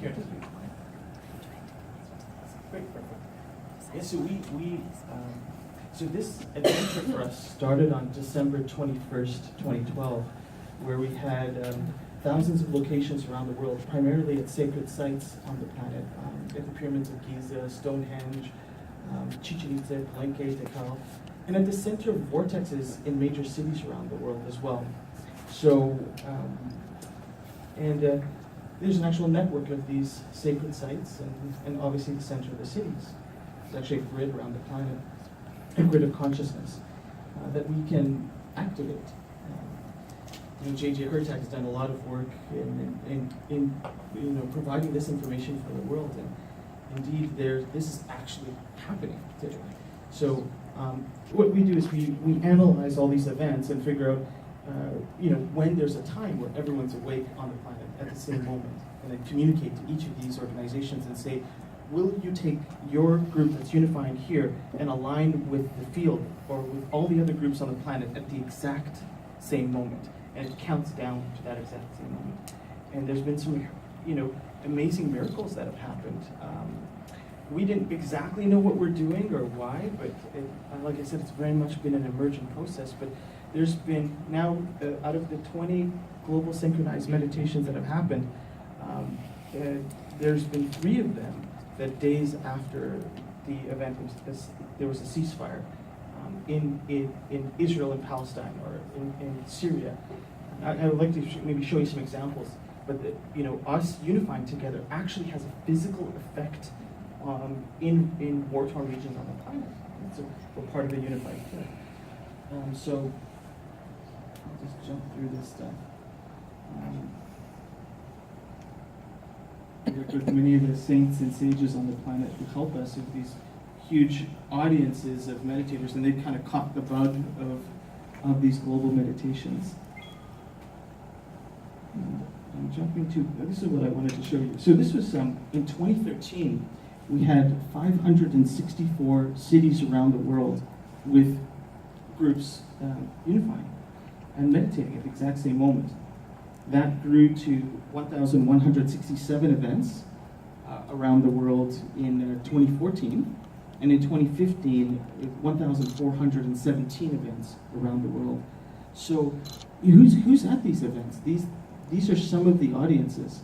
Here. Great, perfect. Yeah, so this adventure for us started on December 21st, 2012, where we had thousands of locations around the world, primarily at sacred sites on the planet, at the pyramids of Giza, Stonehenge, Chichen Itza, Palenque, Tikal, and at the center of vortexes in major cities around the world as well. So, there's an actual network of these sacred sites, and obviously the center of the cities. It's actually a grid around the planet, a grid of consciousness that we can activate. J.J. Hurtak has done a lot of work in providing this information for the world, and indeed this is actually happening today. So what we do is we analyze all these events and figure out when there's a time where everyone's awake on the planet at the same moment, and then communicate to each of these organizations and say, will you take your group that's unifying here and align with the field or with all the other groups on the planet at the exact same moment? And it counts down to that exact same moment. And there's been some, amazing miracles that have happened. We didn't exactly know what we're doing or why, but like I said, it's very much been an emergent process. But there's been now, out of the 20 global synchronized meditations that have happened, there's been 3 of them that days after the event, there was a ceasefire in Israel and Palestine, or in Syria. I would like to maybe show you some examples, but us unifying together actually has a physical effect in war-torn regions on the planet. So we're part of a unified field. So I'll just jump through this stuff. We work with many of the saints and sages on the planet who help us with these huge audiences of meditators, and they've kind of caught the bug of these global meditations. And I'm jumping to, this is what I wanted to show you. So this was, in 2013, we had 564 cities around the world with groups unifying and meditating at the exact same moment. That grew to 1,167 events around the world in 2014. And in 2015, 1,417 events around the world. So who's at these events? These are some of the audiences.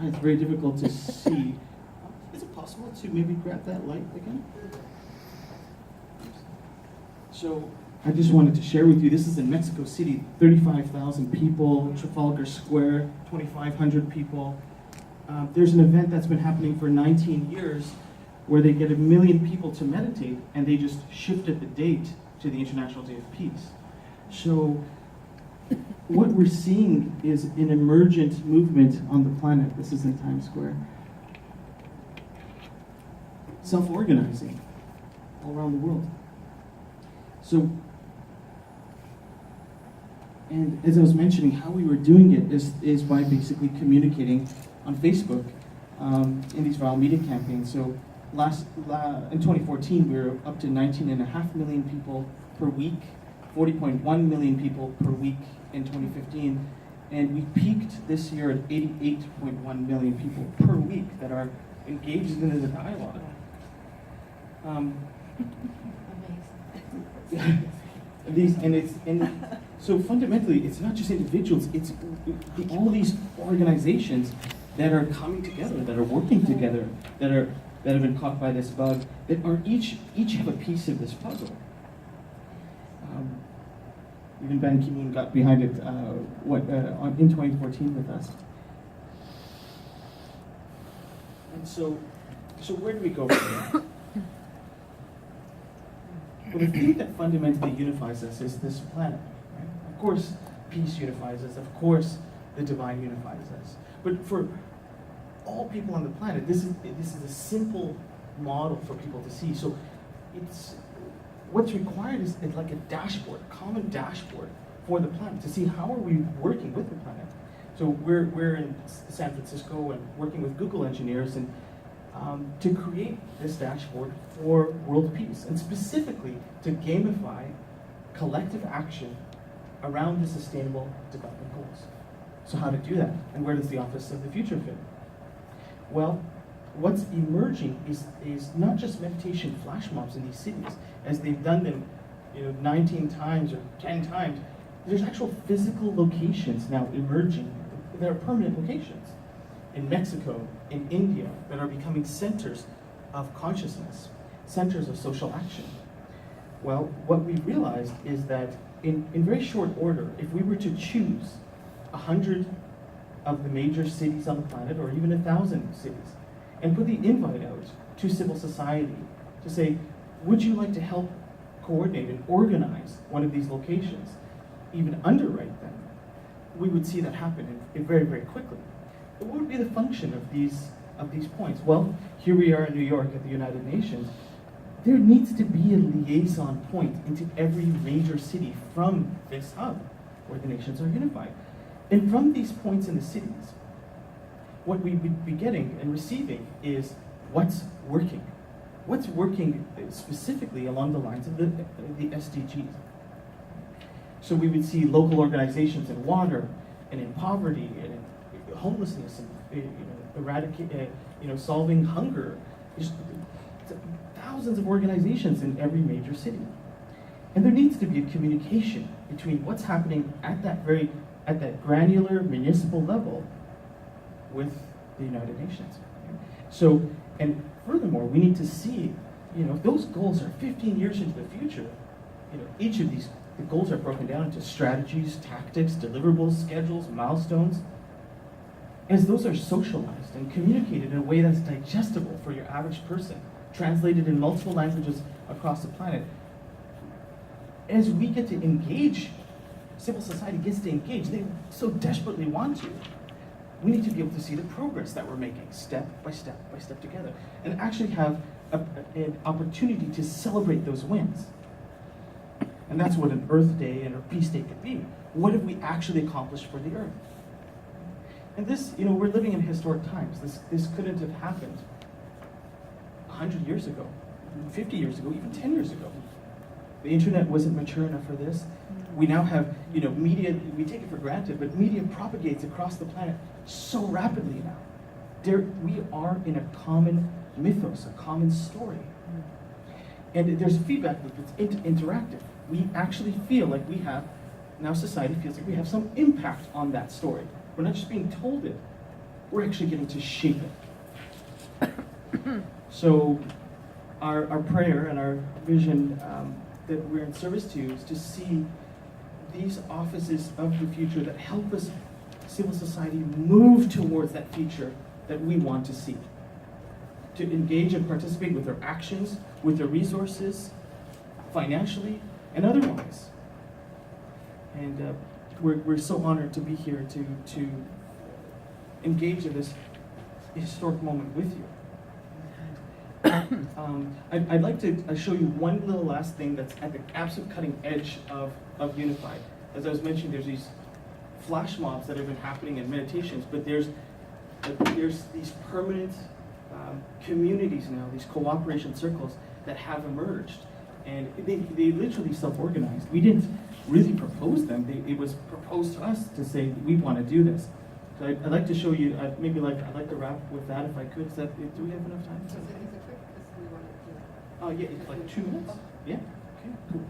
It's very difficult to see. Is it possible to maybe grab that light again? So I just wanted to share with you, this is in Mexico City, 35,000 people, Trafalgar Square, 2,500 people. There's an event that's been happening for 19 years where they get 1 million people to meditate, and they just shifted the date to the International Day of Peace. So what we're seeing is an emergent movement on the planet. This is in Times Square. Self-organizing all around the world. So, and as I was mentioning, how we were doing it is by basically communicating on Facebook in these viral media campaigns. So in 2014, we were up to 19.5 million people per week, 40.1 million people per week in 2015, and we peaked this year at 88.1 million people per week that are engaged in the dialogue. So fundamentally, it's not just individuals; it's all these organizations that are coming together, that are working together, that have been caught by this bug, that are each have a piece of this puzzle. Even Ban Ki-moon got behind it in 2014 with us. And so where do we go from here? Well, the thing that fundamentally unifies us is this planet. Right? Of course, peace unifies us. Of course, the divine unifies us. But for all people on the planet, this is a simple model for people to see. So what's required is like a dashboard, a common dashboard for the planet to see how are we working with the planet. So we're in San Francisco and working with Google engineers and to create this dashboard for world peace, and specifically to gamify collective action around the sustainable development goals. So how to do that, and where does the Office of the Future fit? Well, what's emerging is not just meditation flash mobs in these cities, as they've done them 19 times or 10 times. There's actual physical locations now emerging that are permanent locations in Mexico, in India, that are becoming centers of consciousness, centers of social action. Well, what we realized is that in very short order, if we were to choose 100 of the major cities on the planet, or even 1,000 cities, and put the invite out to civil society to say, would you like to help coordinate and organize one of these locations, even underwrite them, we would see that happen very, very quickly. But what would be the function of these points? Well, here we are in New York at the United Nations. There needs to be a liaison point into every major city from this hub where the nations are unified. And from these points in the cities, what we would be getting and receiving is what's working. What's working specifically along the lines of the SDGs. So we would see local organizations in water and in poverty and in homelessness and solving hunger. There's thousands of organizations in every major city. And there needs to be a communication between what's happening at that granular municipal level with the United Nations. So, and furthermore, we need to see, if those goals are 15 years into the future, each of these, the goals are broken down into strategies, tactics, deliverables, schedules, milestones. As those are socialized and communicated in a way that's digestible for your average person, translated in multiple languages across the planet, as we get to engage, civil society gets to engage, they so desperately want to, we need to be able to see the progress that we're making, step by step by step together, and actually have an opportunity to celebrate those wins. And that's what an Earth Day and a Peace Day could be. What have we actually accomplished for the Earth? And this, we're living in historic times. This couldn't have happened 100 years ago, 50 years ago, even 10 years ago. The internet wasn't mature enough for this. We now have, media, we take it for granted, but media propagates across the planet so rapidly now. We are in a common mythos, a common story. And there's a feedback loop that's interactive. We actually feel like we have, now society feels like we have some impact on that story. We're not just being told it, we're actually getting to shape it. So our prayer and our vision that we're in service to is to see these offices of the future that help us, civil society, move towards that future that we want to see. To engage and participate with their actions, with their resources, financially and otherwise. And we're so honored to be here to engage in this historic moment with you. I'd like to show you one little last thing that's at the absolute cutting edge of Unified. As I was mentioning, there's these flash mobs that have been happening in meditations, but there's these permanent communities now, these cooperation circles that have emerged. And they literally self-organized. We didn't really propose them. It was proposed to us to say, we want to do this. So I'd like to show you, I'd like to wrap with that if I could. Do we have enough time? Yeah, it's like 2 minutes. Yeah? Okay, cool.